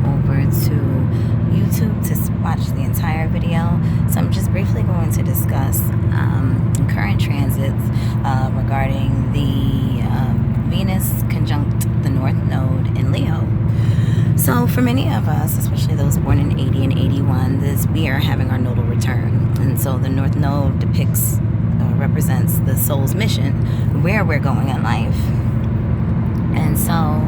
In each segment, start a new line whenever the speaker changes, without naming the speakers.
over to YouTube to watch the entire video. So I'm just briefly going to discuss current transits regarding the Venus conjunct the North Node in Leo. So for many of us, especially those born in 80 and 81, we are having our nodal return. And so the North Node depicts, represents the soul's mission, where we're going in life. And so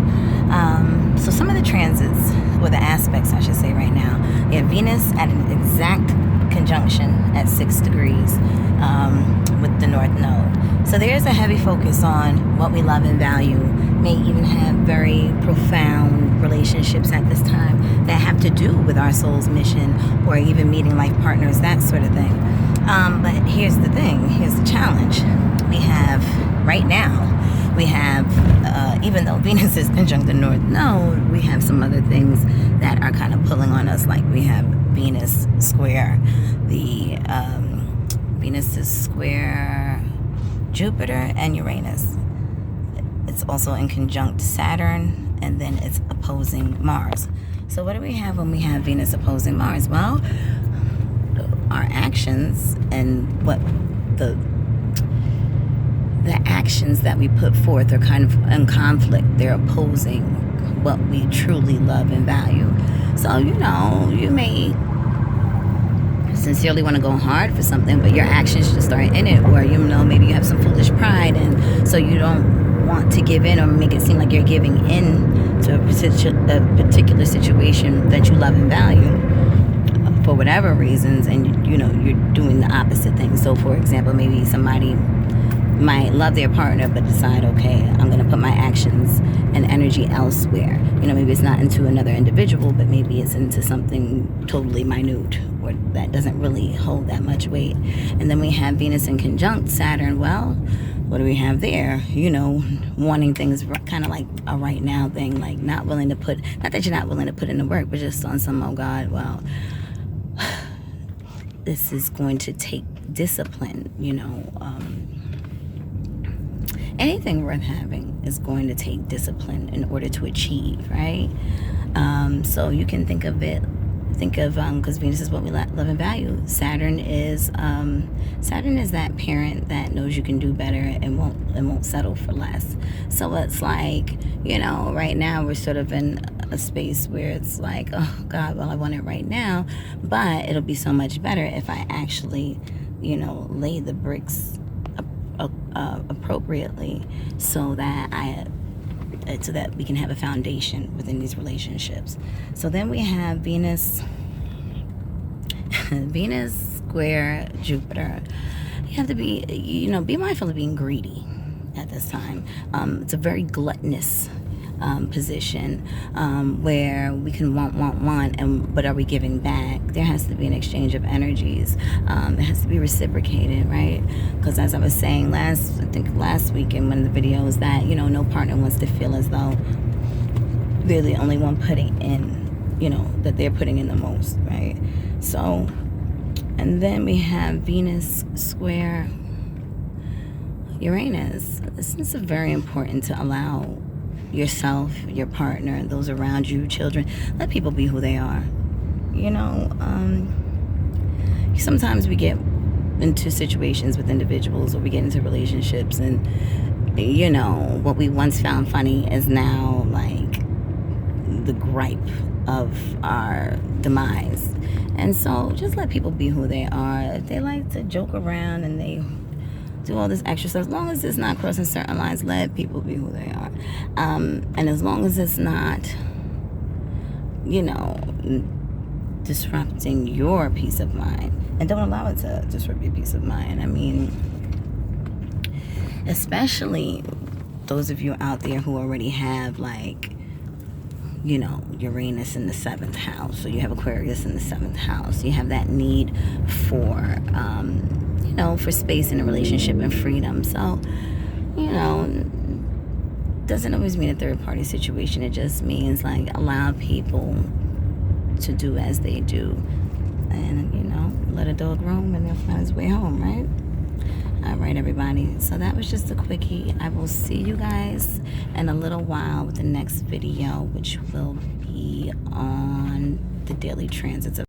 some of the transits, or the aspects I should say right now, you have Venus at an exact conjunction at 6 degrees with the North Node. So there's a heavy focus on what we love and value, may even have very profound relationships at this time that have to do with our soul's mission, or even meeting life partners, that sort of thing. But here's the thing, here's the challenge. We have, right now, even though Venus is conjunct the North Node, we have some other things that are kind of pulling on us. Like we have Venus square Venus is square Jupiter and Uranus. It's also in conjunct Saturn, and then it's opposing Mars. So what do we have when we have Venus opposing Mars? Well, our actions and what the actions that we put forth are kind of in conflict. They're opposing what we truly love and value. So, you may sincerely want to go hard for something, but your actions just aren't in it. Or, maybe you have some foolish pride, and so you don't want to give in or make it seem like you're giving in to a particular situation that you love and value for whatever reasons, and, you're doing the opposite thing. So, for example, maybe somebody might love their partner but decide, okay, I'm going to put my actions and energy elsewhere. Maybe it's not into another individual, but maybe it's into something totally minute or that doesn't really hold that much weight. And then we have Venus in conjunct Saturn. Well, what do we have there? Wanting things kind of like a right now thing, like not that you're not willing to put in the work, but just on some, oh God, well, this is going to take discipline, anything worth having is going to take discipline in order to achieve, right? So you can think of because Venus is what we love and value. Saturn is that parent that knows you can do better and won't settle for less. So it's like, right now we're sort of in a space where it's like, oh God, well, I want it right now, but it'll be so much better if I actually, lay the bricks appropriately so that we can have a foundation within these relationships. So then we have Venus square Jupiter. You have to be, be mindful of being greedy at this time. It's a very gluttonous position where we can want, but are we giving back? There has to be an exchange of energies. It has to be reciprocated, right? Because as I was saying last week in one of the videos, that no partner wants to feel as though they're the only one putting in, that they're putting in the most, right? So, and then we have Venus square Uranus. This is very important to allow yourself, your partner, those around you, children, let people be who they are. Sometimes we get into situations with individuals, or we get into relationships, and what we once found funny is now like the gripe of our demise. And so just let people be who they are. If they like to joke around and they do all this extra stuff, as long as it's not crossing certain lines, let people be who they are. And as long as it's not, disrupting your peace of mind, and don't allow it to disrupt your peace of mind. I mean, especially those of you out there who already have, like, Uranus in the 7th house, so you have Aquarius in the 7th house. You have that need for for space in a relationship and freedom. So, doesn't always mean a third party situation. It just means like allow people to do as they do, and let a dog roam and they'll find his way home, right? All right, everybody. So that was just a quickie. I will see you guys in a little while with the next video, which will be on the daily transits of